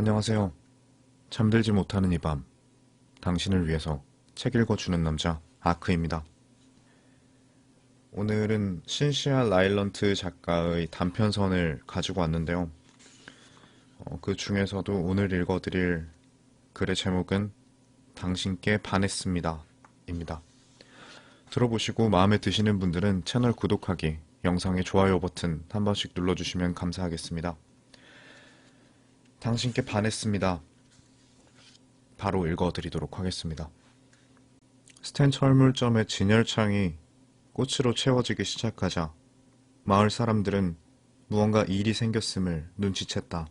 안녕하세요. 잠들지 못하는 이 밤, 당신을 위해서 책 읽어주는 남자 아크입니다. 오늘은 신시아 라일런트 작가의 단편선을 가지고 왔는데요. 그 중에서도 오늘 읽어드릴 글의 제목은 당신께 반했습니다 입니다. 들어보시고 마음에 드시는 분들은 채널 구독하기, 영상의 좋아요 버튼 한 번씩 눌러주시면 감사하겠습니다. 당신께 반했습니다. 바로 읽어드리도록 하겠습니다. 스탠 철물점의 진열창이 꽃으로 채워지기 시작하자 마을 사람들은 무언가 일이 생겼음을 눈치챘다.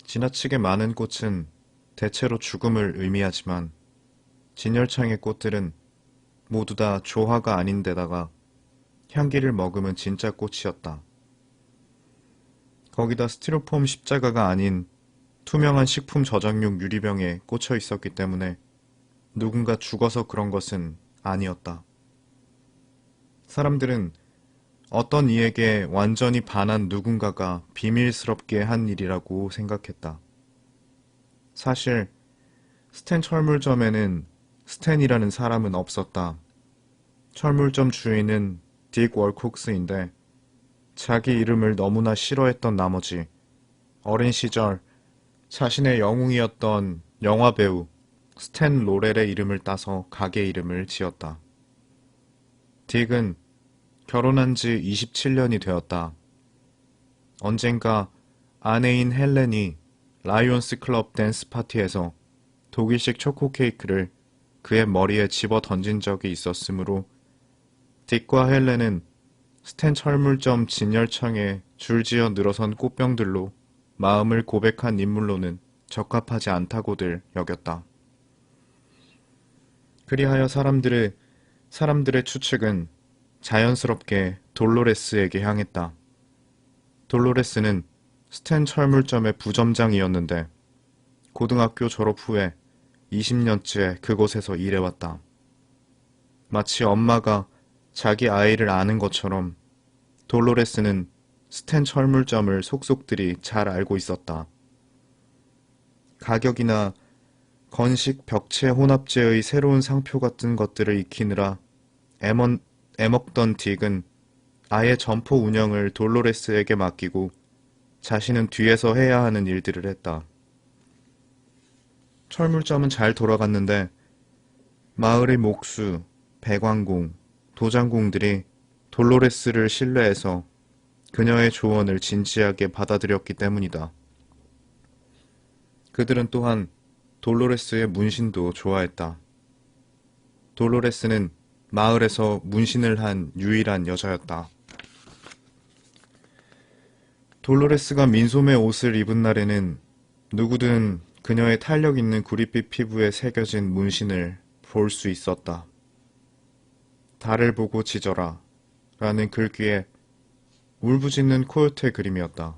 지나치게 많은 꽃은 대체로 죽음을 의미하지만 진열창의 꽃들은 모두 다 조화가 아닌데다가 향기를 머금은 진짜 꽃이었다. 거기다 스티로폼 십자가가 아닌 투명한 식품 저장용 유리병에 꽂혀 있었기 때문에 누군가 죽어서 그런 것은 아니었다. 사람들은 어떤 이에게 완전히 반한 누군가가 비밀스럽게 한 일이라고 생각했다. 사실 스탠 철물점에는 스탠이라는 사람은 없었다. 철물점 주인은 딕 월콕스인데 자기 이름을 너무나 싫어했던 나머지 어린 시절 자신의 영웅이었던 영화배우 스탠 로렐의 이름을 따서 가게 이름을 지었다. 딕은 결혼한 지 27년이 되었다. 언젠가 아내인 헬렌이 라이온스 클럽 댄스 파티에서 독일식 초코 케이크를 그의 머리에 집어 던진 적이 있었으므로 딕과 헬렌은 스탠 철물점 진열창에 줄지어 늘어선 꽃병들로 마음을 고백한 인물로는 적합하지 않다고들 여겼다. 그리하여 사람들의 추측은 자연스럽게 돌로레스에게 향했다. 돌로레스는 스탠 철물점의 부점장이었는데 고등학교 졸업 후에 20년째 그곳에서 일해왔다. 마치 엄마가 자기 아이를 아는 것처럼 돌로레스는 스탠 철물점을 속속들이 잘 알고 있었다. 가격이나 건식 벽체 혼합제의 새로운 상표 같은 것들을 익히느라 애먹던 딕은 아예 점포 운영을 돌로레스에게 맡기고 자신은 뒤에서 해야 하는 일들을 했다. 철물점은 잘 돌아갔는데 마을의 목수, 배관공, 도장공들이 돌로레스를 신뢰해서 그녀의 조언을 진지하게 받아들였기 때문이다. 그들은 또한 돌로레스의 문신도 좋아했다. 돌로레스는 마을에서 문신을 한 유일한 여자였다. 돌로레스가 민소매 옷을 입은 날에는 누구든 그녀의 탄력 있는 구릿빛 피부에 새겨진 문신을 볼 수 있었다. 달을 보고 짖어라 라는 글귀에 울부짖는 코요테 그림이었다.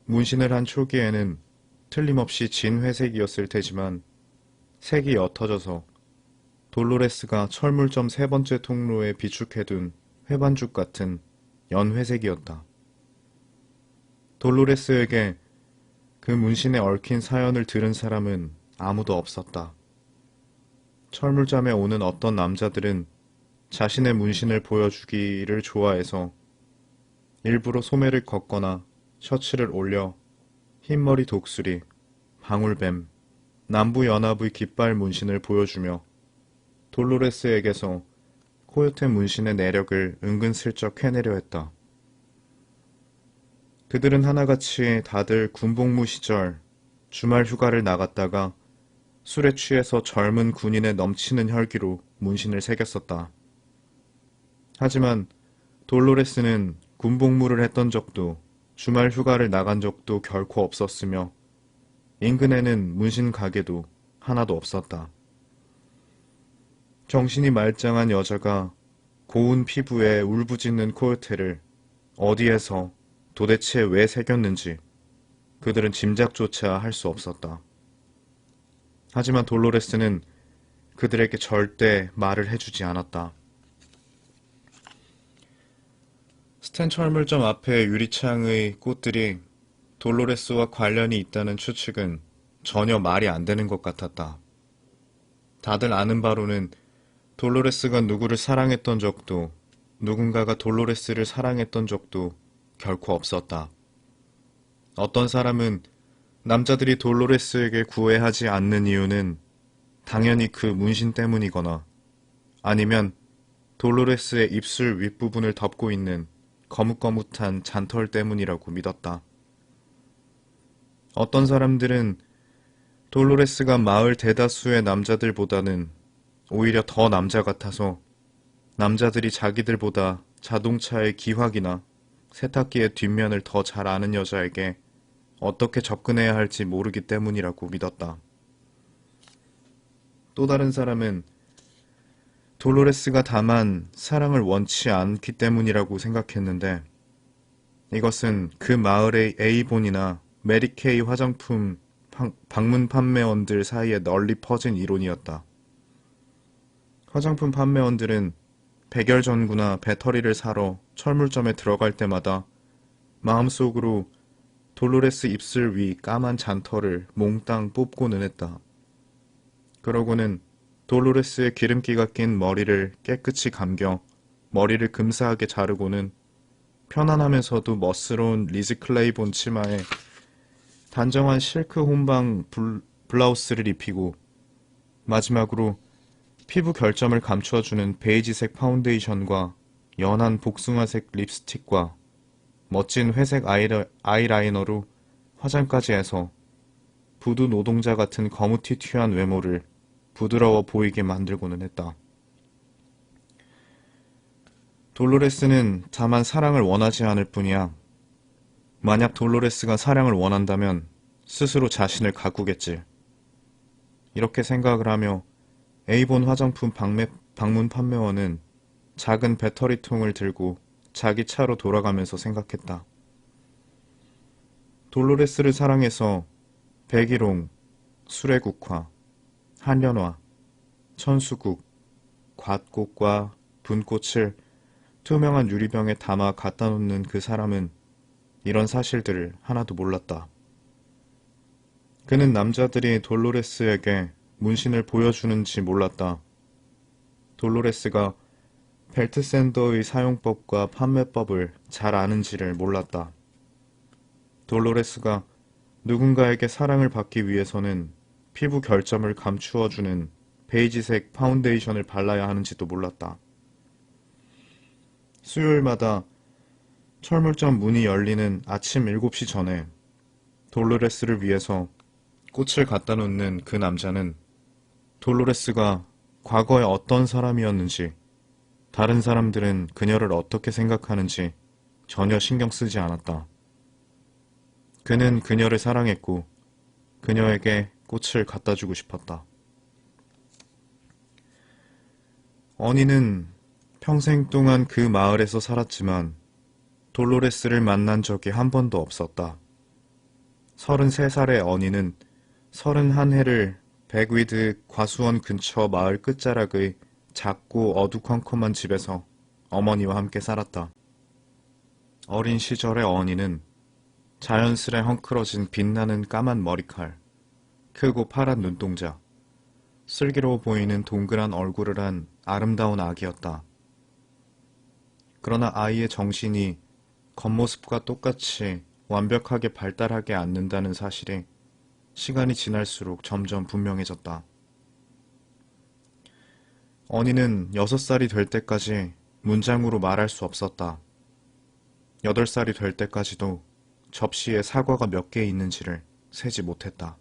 문신을 한 초기에는 틀림없이 진회색이었을 테지만 색이 옅어져서 돌로레스가 철물점 세 번째 통로에 비축해둔 회반죽 같은 연회색이었다. 돌로레스에게 그 문신에 얽힌 사연을 들은 사람은 아무도 없었다. 철물점에 오는 어떤 남자들은 자신의 문신을 보여주기를 좋아해서 일부러 소매를 걷거나 셔츠를 올려 흰머리 독수리, 방울뱀, 남부연합의 깃발 문신을 보여주며 돌로레스에게서 코요테 문신의 내력을 은근슬쩍 해내려 했다. 그들은 하나같이 다들 군복무 시절 주말 휴가를 나갔다가 술에 취해서 젊은 군인의 넘치는 혈기로 문신을 새겼었다. 하지만 돌로레스는 군복무를 했던 적도 주말 휴가를 나간 적도 결코 없었으며 인근에는 문신 가게도 하나도 없었다. 정신이 말짱한 여자가 고운 피부에 울부짖는 코요테를 어디에서 도대체 왜 새겼는지 그들은 짐작조차 할 수 없었다. 하지만 돌로레스는 그들에게 절대 말을 해주지 않았다. 스탠 철물점 앞의 유리창의 꽃들이 돌로레스와 관련이 있다는 추측은 전혀 말이 안 되는 것 같았다. 다들 아는 바로는 돌로레스가 누구를 사랑했던 적도 누군가가 돌로레스를 사랑했던 적도 결코 없었다. 어떤 사람은 남자들이 돌로레스에게 구애하지 않는 이유는 당연히 그 문신 때문이거나 아니면 돌로레스의 입술 윗부분을 덮고 있는 거뭇거뭇한 잔털 때문이라고 믿었다. 어떤 사람들은 돌로레스가 마을 대다수의 남자들보다는 오히려 더 남자 같아서 남자들이 자기들보다 자동차의 기화기나 세탁기의 뒷면을 더 잘 아는 여자에게 어떻게 접근해야 할지 모르기 때문이라고 믿었다. 또 다른 사람은 돌로레스가 다만 사랑을 원치 않기 때문이라고 생각했는데 이것은 그 마을의 에이본이나 메리케이 화장품 방문 판매원들 사이에 널리 퍼진 이론이었다. 화장품 판매원들은 백열전구나 배터리를 사러 철물점에 들어갈 때마다 마음속으로 돌로레스 입술 위 까만 잔털을 몽땅 뽑고는 했다. 그러고는 돌로레스의 기름기가 낀 머리를 깨끗이 감겨 머리를 금사하게 자르고는 편안하면서도 멋스러운 리즈 클레이본 치마에 단정한 실크 혼방 블라우스를 입히고 마지막으로 피부 결점을 감춰주는 베이지색 파운데이션과 연한 복숭아색 립스틱과 멋진 회색 아이라이너로 화장까지 해서 부두 노동자 같은 거무튀튀한 외모를 부드러워 보이게 만들고는 했다. 돌로레스는 다만 사랑을 원하지 않을 뿐이야. 만약 돌로레스가 사랑을 원한다면 스스로 자신을 가꾸겠지. 이렇게 생각을 하며 에이본 화장품 방문 판매원은 작은 배터리통을 들고 자기 차로 돌아가면서 생각했다. 돌로레스를 사랑해서 백일홍, 수레국화, 한련화, 천수국, 갓꽃과 분꽃을 투명한 유리병에 담아 갖다 놓는 그 사람은 이런 사실들을 하나도 몰랐다. 그는 남자들이 돌로레스에게 문신을 보여주는지 몰랐다. 돌로레스가 벨트 샌더의 사용법과 판매법을 잘 아는지를 몰랐다. 돌로레스가 누군가에게 사랑을 받기 위해서는 피부 결점을 감추어주는 베이지색 파운데이션을 발라야 하는지도 몰랐다. 수요일마다 철물점 문이 열리는 아침 7시 전에 돌로레스를 위해서 꽃을 갖다 놓는 그 남자는 돌로레스가 과거에 어떤 사람이었는지 다른 사람들은 그녀를 어떻게 생각하는지 전혀 신경 쓰지 않았다. 그는 그녀를 사랑했고 그녀에게 꽃을 갖다 주고 싶었다. 어니는 평생 동안 그 마을에서 살았지만 돌로레스를 만난 적이 한 번도 없었다. 33살의 어니는 31해를 백위드 과수원 근처 마을 끝자락의 작고 어두컴컴한 집에서 어머니와 함께 살았다. 어린 시절의 어니는 자연스레 헝클어진 빛나는 까만 머리칼, 크고 파란 눈동자, 슬기로워 보이는 동그란 얼굴을 한 아름다운 아기였다. 그러나 아이의 정신이 겉모습과 똑같이 완벽하게 발달하지 않는다는 사실이 시간이 지날수록 점점 분명해졌다. 어니는 6살이 될 때까지 문장으로 말할 수 없었다. 8살이 될 때까지도 접시에 사과가 몇 개 있는지를 세지 못했다.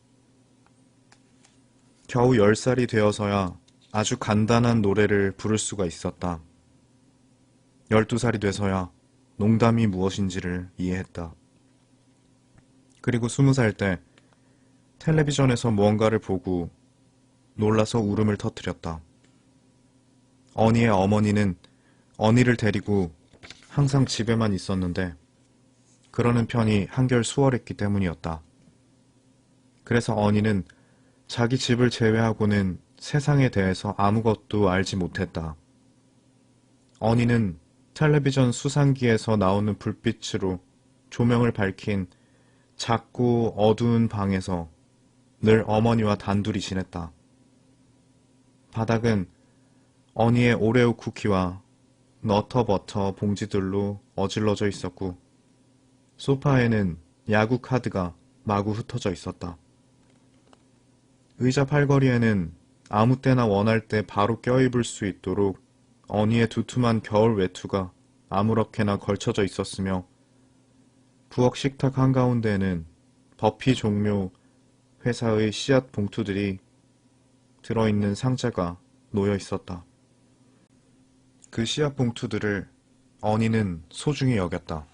겨우 10살이 되어서야 아주 간단한 노래를 부를 수가 있었다. 12살이 돼서야 농담이 무엇인지를 이해했다. 그리고 20살 때 텔레비전에서 무언가를 보고 놀라서 울음을 터뜨렸다. 어니의 어머니는 어니를 데리고 항상 집에만 있었는데 그러는 편이 한결 수월했기 때문이었다. 그래서 어니는 자기 집을 제외하고는 세상에 대해서 아무것도 알지 못했다. 어니는 텔레비전 수상기에서 나오는 불빛으로 조명을 밝힌 작고 어두운 방에서 늘 어머니와 단둘이 지냈다. 바닥은 어니의 오레오 쿠키와 너터버터 봉지들로 어질러져 있었고 소파에는 야구 카드가 마구 흩어져 있었다. 의자 팔걸이에는 아무 때나 원할 때 바로 껴입을 수 있도록 어니의 두툼한 겨울 외투가 아무렇게나 걸쳐져 있었으며 부엌 식탁 한가운데에는 버피 종묘 회사의 씨앗 봉투들이 들어있는 상자가 놓여 있었다. 그 씨앗 봉투들을 어니는 소중히 여겼다.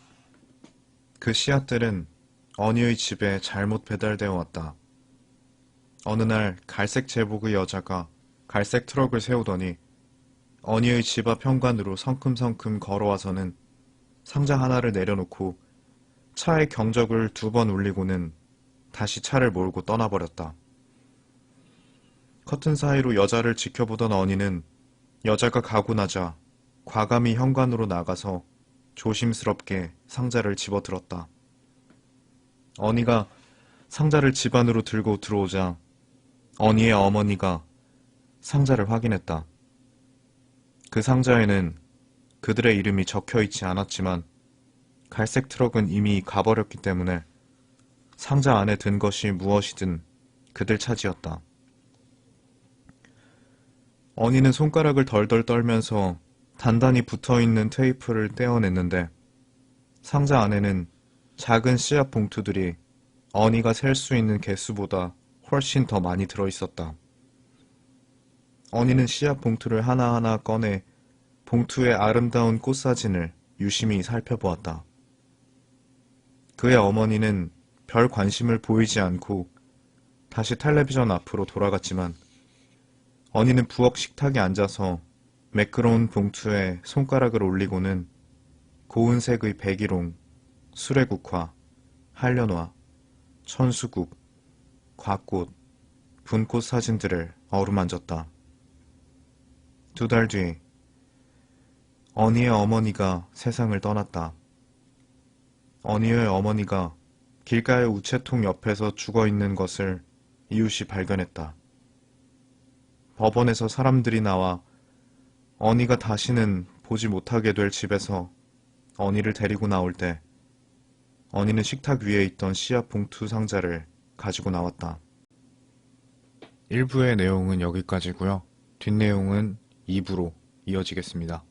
그 씨앗들은 어니의 집에 잘못 배달되어 왔다. 어느 날 갈색 제복의 여자가 갈색 트럭을 세우더니 어니의 집 앞 현관으로 성큼성큼 걸어와서는 상자 하나를 내려놓고 차의 경적을 2번 울리고는 다시 차를 몰고 떠나버렸다. 커튼 사이로 여자를 지켜보던 어니는 여자가 가고 나자 과감히 현관으로 나가서 조심스럽게 상자를 집어들었다. 어니가 상자를 집 안으로 들고 들어오자 어니의 어머니가 상자를 확인했다. 그 상자에는 그들의 이름이 적혀 있지 않았지만 갈색 트럭은 이미 가버렸기 때문에 상자 안에 든 것이 무엇이든 그들 차지였다. 어니는 손가락을 덜덜 떨면서 단단히 붙어있는 테이프를 떼어냈는데 상자 안에는 작은 씨앗 봉투들이 어니가 셀 수 있는 개수보다 훨씬 더 많이 들어있었다. 어니는 씨앗 봉투를 하나하나 꺼내 봉투의 아름다운 꽃사진을 유심히 살펴보았다. 그의 어머니는 별 관심을 보이지 않고 다시 텔레비전 앞으로 돌아갔지만 어니는 부엌 식탁에 앉아서 매끄러운 봉투에 손가락을 올리고는 고운색의 백일홍, 수레국화, 한련화, 천수국, 곽꽃, 분꽃 사진들을 어루만졌다. 2달 뒤 어니의 어머니가 세상을 떠났다. 어니의 어머니가 길가의 우체통 옆에서 죽어있는 것을 이웃이 발견했다. 법원에서 사람들이 나와 어니가 다시는 보지 못하게 될 집에서 어니를 데리고 나올 때 어니는 식탁 위에 있던 씨앗 봉투 상자를 가지고 나왔다. 1부의 내용은 여기까지고요. 뒷내용은 2부로 이어지겠습니다.